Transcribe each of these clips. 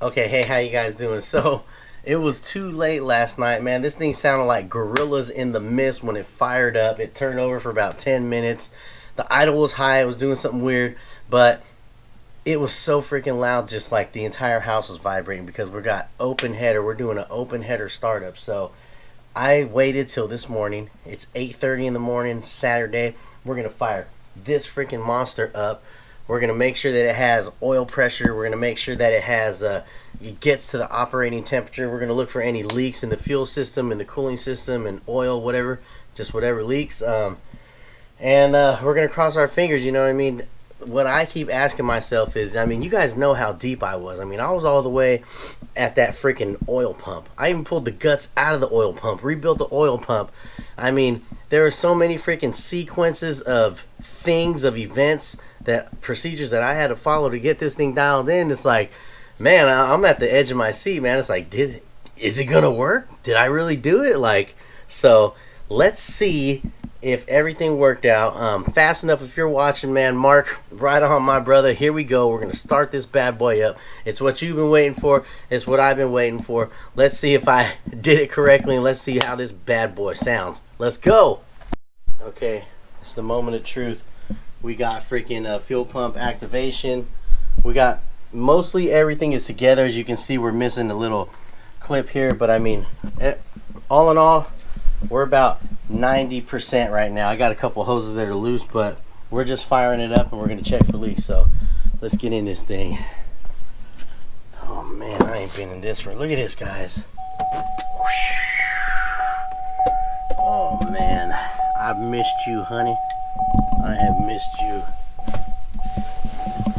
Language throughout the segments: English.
Okay, hey, how you guys doing? So, it was too late last night, man. This thing sounded like gorillas in the mist when it fired up. It turned over for about 10 minutes. The idle was high. It was doing something weird, but it was so freaking loud, just like the entire house was vibrating because we got open header. We're doing an open header startup. So, I waited till this morning. It's 8:30 in the morning, Saturday. We're going to fire this freaking monster up. We're going to make sure that it has oil pressure. We're going to make sure that it has it gets to the operating temperature. We're going to look for any leaks in the fuel system, in the cooling system, and oil, whatever, just whatever leaks. And we're going to cross our fingers, you know what I mean? What I keep asking myself is, I mean, you guys know how deep I was. I mean, I was all the way at that freaking oil pump. I even pulled the guts out of the oil pump, rebuilt the oil pump. I mean, there are so many freaking sequences of things, of events, that procedures that I had to follow to get this thing dialed in. It's like, man, I'm at the edge of my seat, man. It's like, is it gonna work? Did I really do it? Like, so let's see if everything worked out fast enough. If you're watching, man, Mark, right on, my brother. Here we go. We're gonna start this bad boy up. It's what you've been waiting for. It's what I've been waiting for. Let's see if I did it correctly, and let's see how this bad boy sounds. Let's go. Okay, it's the moment of truth. We got freaking fuel pump activation. We got mostly everything is together. As you can see, we're missing a little clip here, but I mean, all in all, we're about 90% right now. I got a couple hoses that are loose, but we're just firing it up and we're gonna check for leaks. So let's get in this thing. Oh man, I ain't been in this for, look at this, guys. Oh man, I've missed you, honey. I have missed you.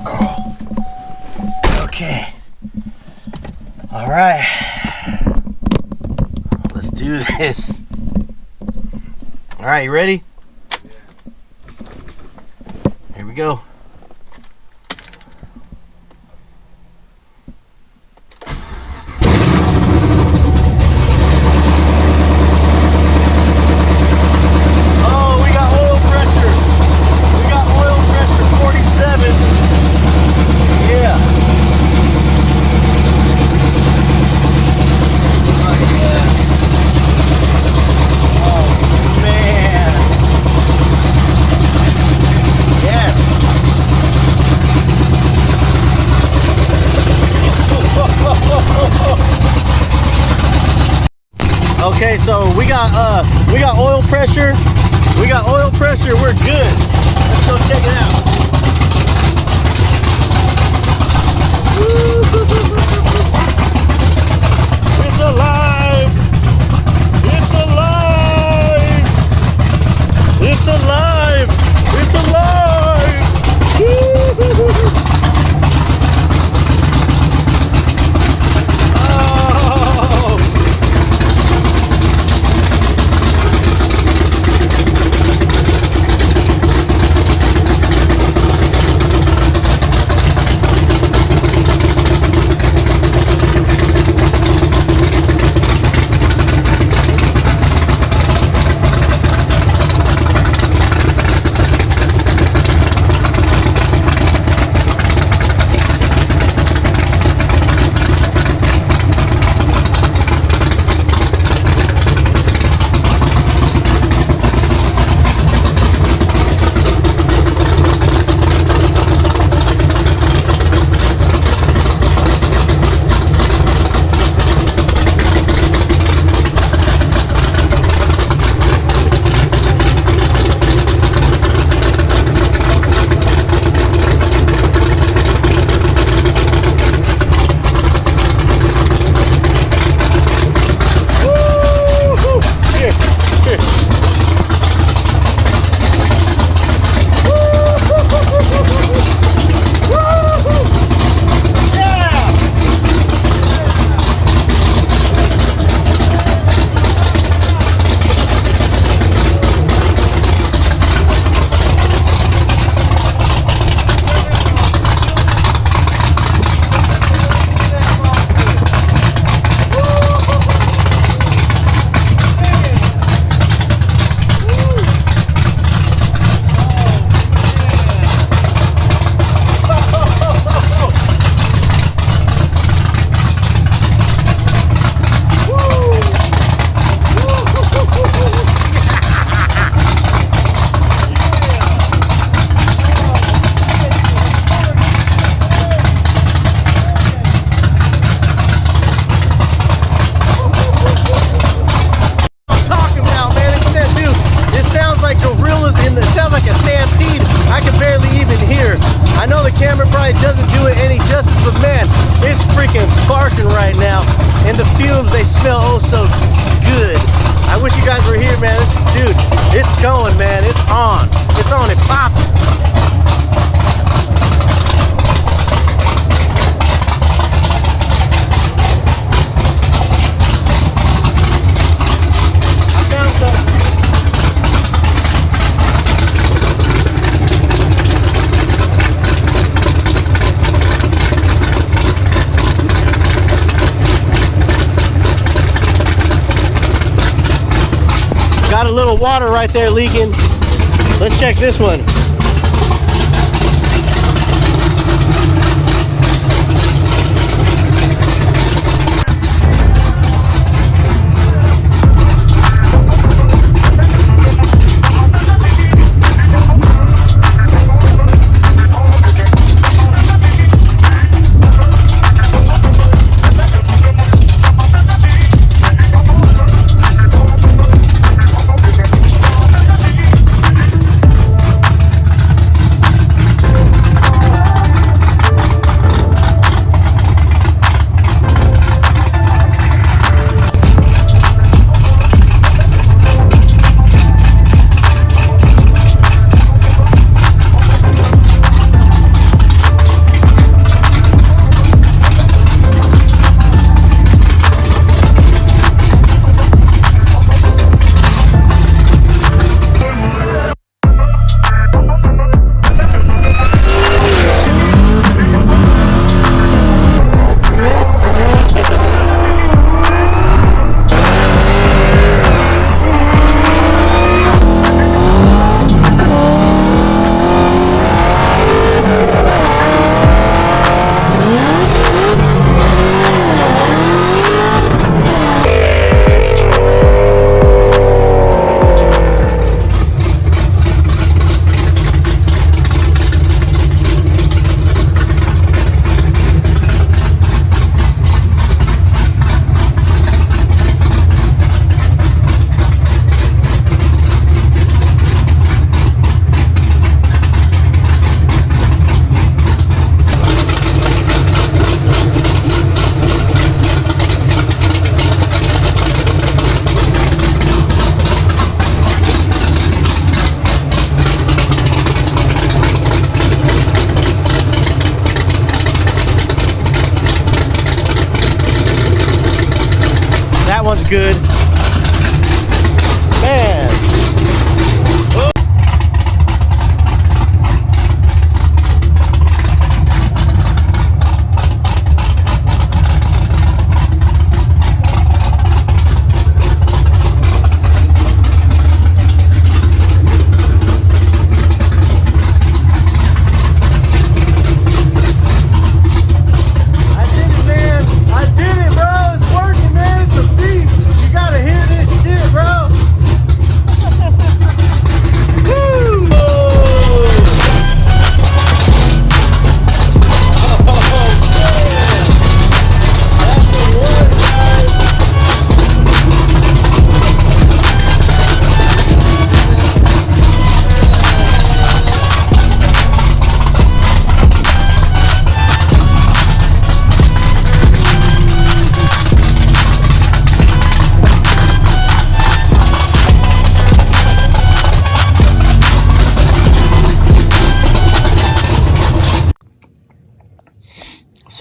Oh. Okay. All right. Let's do this. All right, you ready? Yeah. Here we go. Okay, so we got oil pressure. We got oil pressure. We're good. Let's go check it out. It's alive. It's alive. It's alive. It's alive. right now, and the fumes, they smell oh so good. I wish you guys were here, man. Dude, it's going, man. It's on. It's on. It's popping. Got a little water right there leaking. Let's check this one. That one's good. Man.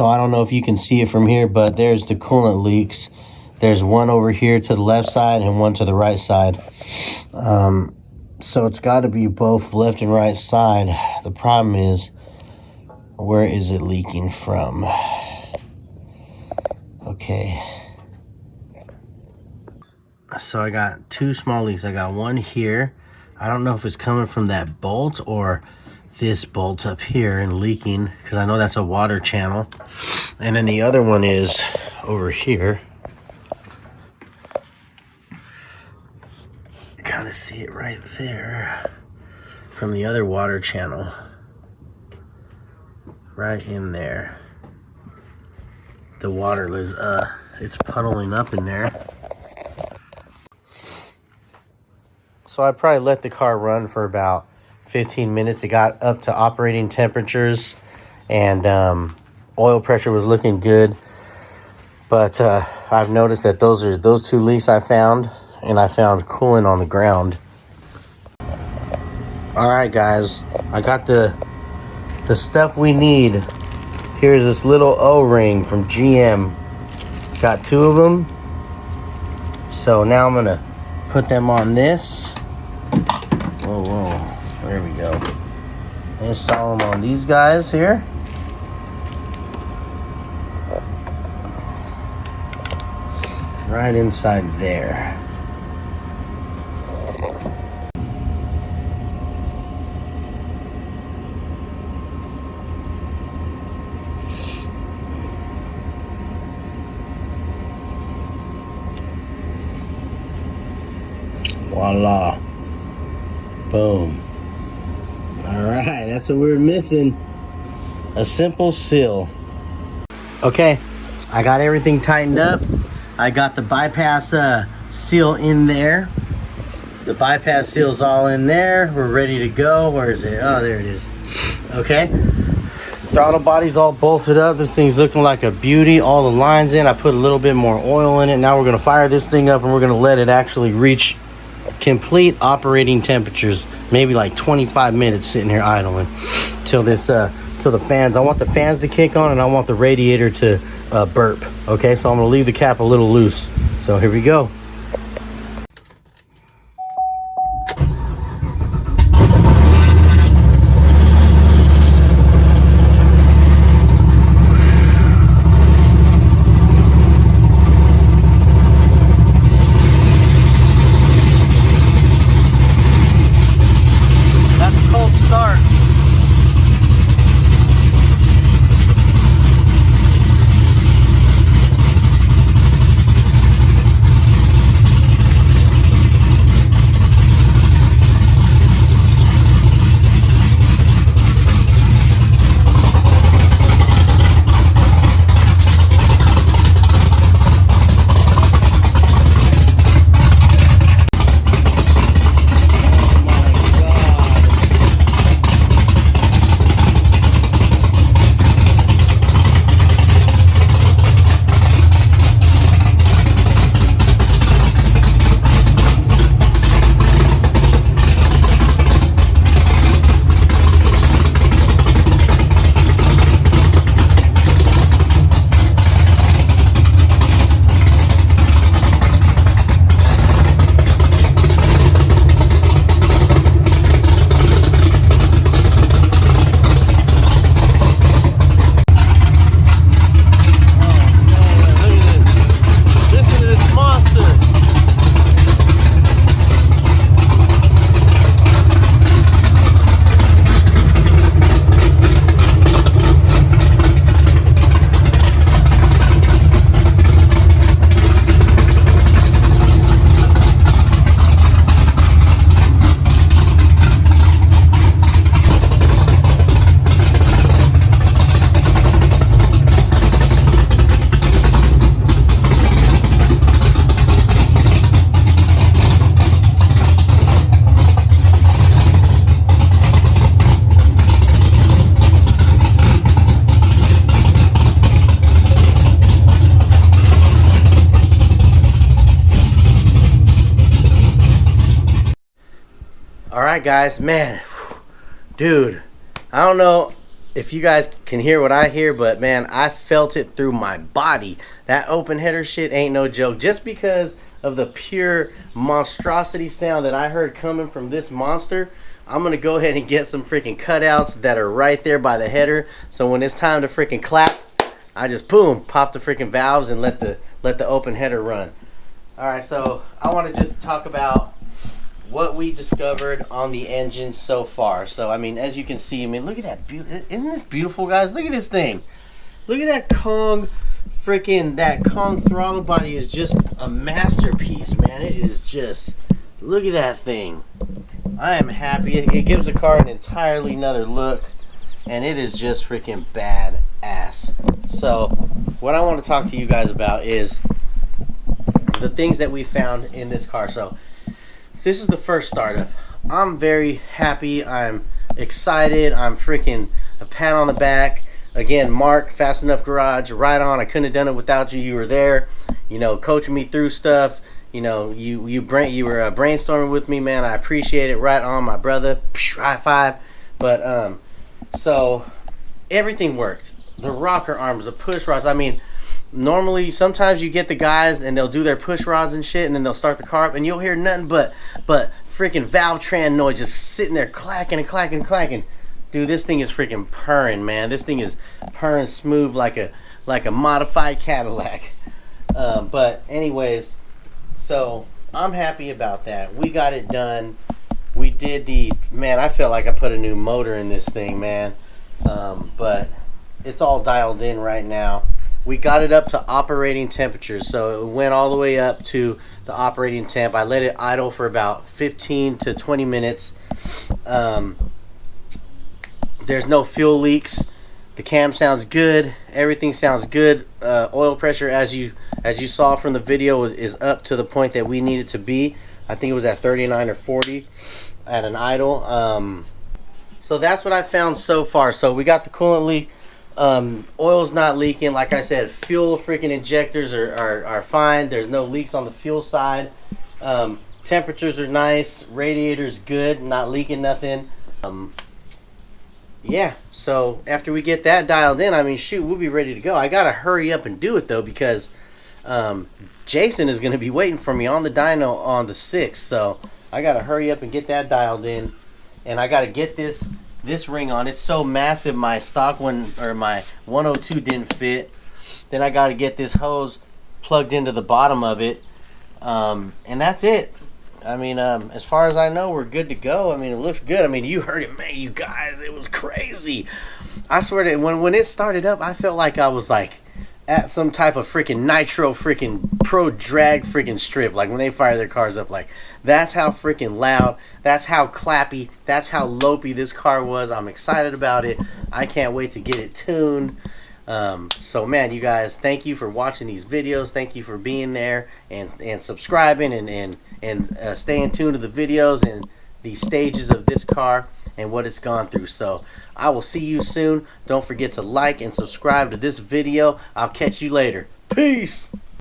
So I don't know if you can see it from here, but there's the coolant leaks. There's one over here to the left side and one to the right side. So it's got to be both left and right side. The problem is, where is it leaking from? Okay. So I got two small leaks. I got one here. I don't know if it's coming from that bolt or this bolt up here and leaking, because I know that's a water channel. And then the other one is over here. You kind of see it right there from the other water channel. Right in there. The water is it's puddling up in there. So I probably let the car run for about 15 minutes. It got up to operating temperatures, and oil pressure was looking good. But I've noticed that those two leaks I found, and I found coolant on the ground. All right, guys, I got the stuff we need. Here's this little O-ring from GM. Got 2 of them. So now I'm gonna put them on this. Whoa, there we go. Install them on these guys here. Right inside there. Voila. Boom. Alright, that's what we were missing. A simple seal. Okay, I got everything tightened up. I got the bypass seal in there. The bypass seal's all in there. We're ready to go. Where is it? Oh, there it is. Okay. Throttle body's all bolted up. This thing's looking like a beauty. All the lines in. I put a little bit more oil in it. Now we're going to fire this thing up and we're going to let it actually reach complete operating temperatures. Maybe like 25 minutes sitting here idling till this till the fans. I want the fans to kick on and I want the radiator to burp. Okay, so I'm going to leave the cap a little loose. So here we go. Alright guys, man, dude, I don't know if you guys can hear what I hear, but man, I felt it through my body. That open header shit ain't no joke. Just because of the pure monstrosity sound that I heard coming from this monster, I'm gonna go ahead and get some freaking cutouts that are right there by the header, so when it's time to freaking clap, I just boom, pop the freaking valves and let the open header run. Alright, so I want to just talk about what we discovered on the engine so far. So I mean, as you can see, I mean, look at that beauty. Isn't this beautiful, guys? Look at this thing. Look at that Kong throttle body is just a masterpiece, man. It is just, look at that thing. I am happy. It gives the car an entirely another look, and it is just freaking badass. So what I want to talk to you guys about is the things that we found in this car. So this is the first startup. I'm very happy. I'm excited. I'm freaking a pat on the back. again, Mark, Fast Enough Garage, right on. I couldn't have done it without you. You were there, you know, coaching me through stuff. You know, you were brainstorming with me, man. I appreciate it. Right on, my brother. High five. But so everything worked. The rocker arms, the push rods. I mean, normally sometimes you get the guys and they'll do their push rods and shit, and then they'll start the car up, and you'll hear nothing but freaking valve tran noise just sitting there clacking and clacking and clacking. Dude, this thing is freaking purring, man. This thing is purring smooth like a modified Cadillac. But anyways, so I'm happy about that. We got it done. We did man, I felt like I put a new motor in this thing, man. But it's all dialed in right now. We got it up to operating temperature, so it went all the way up to the operating temp. I let it idle for about 15 to 20 minutes. There's no fuel leaks. The cam sounds good. Everything sounds good. Oil pressure, as you saw from the video, is up to the point that we need it to be. I think it was at 39 or 40 at an idle. So that's what I found so far. So we got the coolant leak. Oil's not leaking. Like I said, fuel freaking injectors are fine. There's no leaks on the fuel side. Temperatures are nice. Radiator's good, not leaking nothing. Yeah, so after we get that dialed in, I mean, shoot, we'll be ready to go. I gotta hurry up and do it though, because Jason is gonna be waiting for me on the dyno on the 6th. So I gotta hurry up and get that dialed in, and I gotta get this ring on. It's so massive, my stock one, or my 102 didn't fit. Then I gotta get this hose plugged into the bottom of it, and that's it. I mean, as far as I know, we're good to go. I mean, it looks good. I mean, you heard it, man, you guys. It was crazy. I swear to when it started up, I felt like I was like at some type of freaking nitro freaking pro drag freaking strip. Like when they fire their cars up, like that's how freaking loud, that's how clappy, that's how lopey this car was. I'm excited about it. I can't wait to get it tuned. So man, you guys, thank you for watching these videos. Thank you for being there and subscribing and staying tuned to the videos and the stages of this car and what it's gone through. So I will see you soon. Don't forget to like and subscribe to this video. I'll catch you later. Peace.